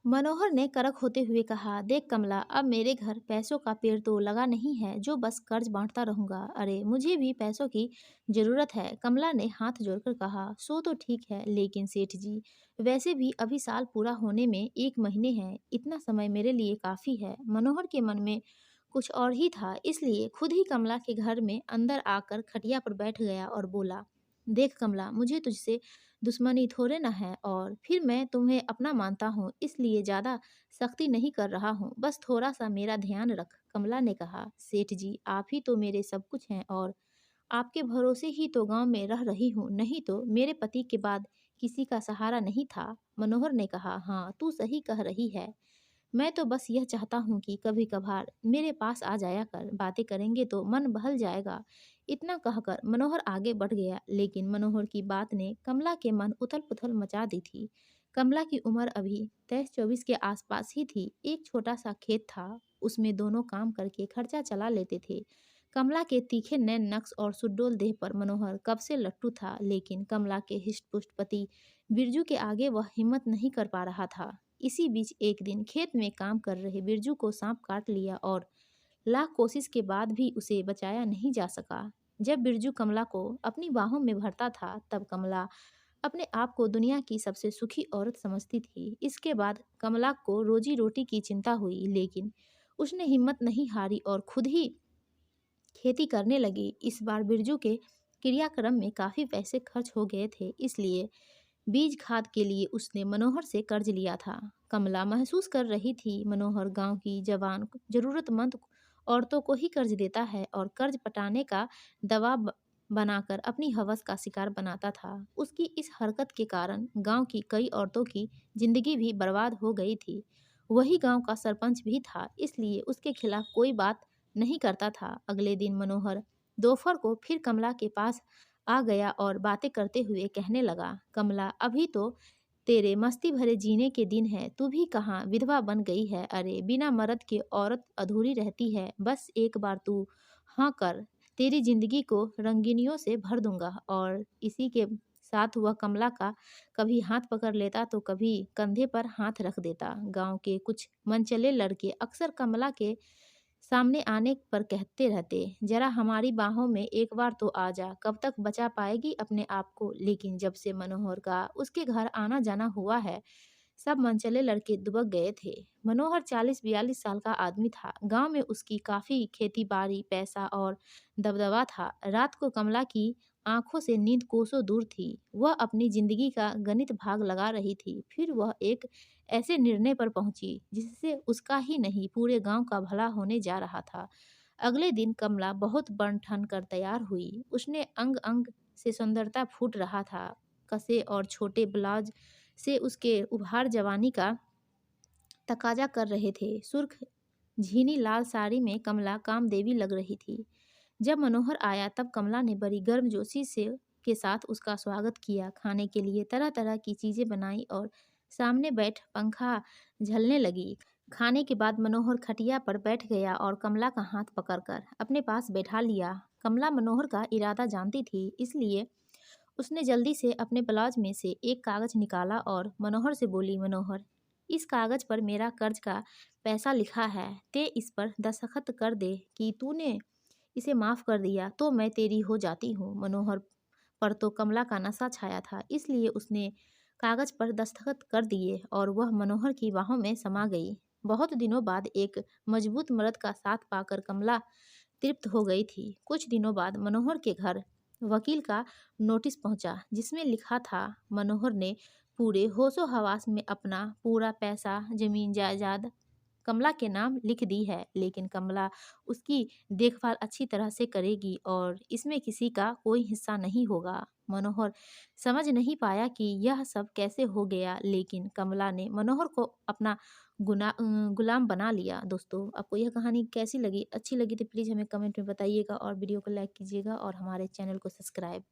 मनोहर ने कड़क होते हुए कहा, देख कमला, अब मेरे घर पैसों का पेड़ तो लगा नहीं है जो बस कर्ज बांटता रहूंगा। अरे मुझे भी पैसों की जरूरत है। कमला ने हाथ जोड़कर कहा, सो तो ठीक है, लेकिन सेठ जी, वैसे भी अभी साल पूरा होने में 1 महीने हैं। इतना समय मेरे लिए काफी है। मनोहर के मन में कुछ और ही था, इसलिए खुद ही कमला के घर में अंदर आकर खटिया पर बैठ गया और बोला, देख कमला, मुझे तुझसे दुश्मनी थोड़े ना है, और फिर मैं तुम्हें अपना मानता हूँ, इसलिए ज्यादा सख्ती नहीं कर रहा हूँ। बस थोड़ा सा मेरा ध्यान रख। कमला ने कहा, सेठ जी, आप ही तो मेरे सब कुछ हैं, और आपके भरोसे ही तो गांव में रह रही हूँ, नहीं तो मेरे पति के बाद किसी का सहारा नहीं था। मनोहर ने कहा, हाँ, तू सही कह रही है। मैं तो बस यह चाहता हूँ कि कभी कभार मेरे पास आ जाया कर, बातें करेंगे तो मन बहल जाएगा। इतना कहकर मनोहर आगे बढ़ गया, लेकिन मनोहर की बात ने कमला के मन उथल पुथल मचा दी थी। कमला की उम्र अभी 23-24 के आसपास ही थी। एक छोटा सा खेत था, उसमें दोनों काम करके खर्चा चला लेते थे। कमला के तीखे नैन नक्श और सुडौल देह पर मनोहर कब से लट्टू था, लेकिन कमला के हिष्ट पुष्ट पति बिरजू के आगे वह हिम्मत नहीं कर पा रहा था। इसी बीच एक दिन खेत में काम कर रहे बिरजू को सांप काट लिया, और लाख कोशिश के बाद भी उसे बचाया नहीं जा सका। जब बिरजू कमला को अपनी बाहों में भरता था, तब कमला अपने आप को दुनिया की सबसे सुखी औरत समझती थी। इसके बाद कमला को रोजी रोटी की चिंता हुई, लेकिन उसने हिम्मत नहीं हारी और खुद ही खेती करने लगी। इस बार बिरजू के क्रियाक्रम में काफी पैसे खर्च हो गए थे, इसलिए बीज खाद के लिए उसने मनोहर से कर्ज लिया था। कमला महसूस कर रही थी, मनोहर गांव की जवान जरूरतमंद औरतों को ही कर्ज देता है और कर्ज पटाने का दबाव बनाकर अपनी हवस का शिकार बनाता था। उसकी इस हरकत के कारण गांव की कई औरतों की जिंदगी भी बर्बाद हो गई थी। वही गांव का सरपंच भी था, इसलिए उसके खिलाफ कोई बात नहीं करता था। अगले दिन मनोहर दोपहर को फिर कमला के पास आ गया और बातें करते हुए कहने लगा, कमला, अभी तो तेरे मस्ती भरे जीने के दिन है, तू भी कहाँ विधवा बन गई है। अरे बिना मर्द के औरत अधूरी रहती है। बस एक बार तू हाँ कर, तेरी जिंदगी को रंगीनियों से भर दूंगा। और इसी के साथ वह कमला का कभी हाथ पकड़ लेता तो कभी कंधे पर हाथ रख देता। गांव के कुछ मनचले लड़के अक्सर कमला के सामने आने पर कहते रहते, जरा हमारी बाहों में एक बार तो आ जा, कब तक बचा पाएगी अपने आप को। लेकिन जब से मनोहर का उसके घर आना जाना हुआ है, सब मनचले लड़के दुबक गए थे। मनोहर 40-42 साल का आदमी था। गांव में उसकी काफी खेती बाड़ी, पैसा और दबदबा था। रात को कमला की आंखों से नींद कोसों दूर थी। वह अपनी जिंदगी का गणित भाग लगा रही थी। फिर वह एक ऐसे निर्णय पर पहुंची जिससे उसका ही नहीं, पूरे गांव का भला होने जा रहा था। अगले दिन कमला बहुत बन ठन कर तैयार हुई। उसने अंग अंग से सुंदरता फूट रहा था। कसे और छोटे ब्लाउज से उसके उभार जवानी का तकाजा कर रहे थे। सुर्ख झीनी लाल साड़ी में कमला कामदेवी लग रही थी। जब मनोहर आया तब कमला ने बड़ी गर्मजोशी से के साथ उसका स्वागत किया। खाने के लिए तरह तरह की चीजें बनाई और सामने बैठ पंखा झलने लगी। खाने के बाद मनोहर खटिया पर बैठ गया और कमला का हाथ पकड़कर अपने पास बैठा लिया। कमला मनोहर का इरादा जानती थी, इसलिए उसने जल्दी से अपने ब्लाउज में से एक कागज निकाला और मनोहर से बोली, मनोहर, इस कागज पर मेरा कर्ज का पैसा लिखा है, ते इस पर दस्तखत कर दे कि तूने इसे माफ कर दिया तो मैं तेरी हो जाती हूँ। मनोहर पर तो कमला का नशा छाया था, इसलिए उसने कागज पर दस्तखत कर दिए और वह मनोहर की बाहों में समा गई। बहुत दिनों बाद एक मजबूत मर्द का साथ पाकर कमला तृप्त हो गई थी। कुछ दिनों बाद मनोहर के घर वकील का नोटिस पहुंचा, जिसमें लिखा था, मनोहर ने पूरे होशो हवास में अपना पूरा पैसा, जमीन जायदाद कमला के नाम लिख दी है, लेकिन कमला उसकी देखभाल अच्छी तरह से करेगी और इसमें किसी का कोई हिस्सा नहीं होगा। मनोहर समझ नहीं पाया कि यह सब कैसे हो गया, लेकिन कमला ने मनोहर को अपना गुलाम बना लिया। दोस्तों, आपको यह कहानी कैसी लगी? अच्छी लगी तो प्लीज़ हमें कमेंट में बताइएगा और वीडियो को लाइक कीजिएगा और हमारे चैनल को सब्सक्राइब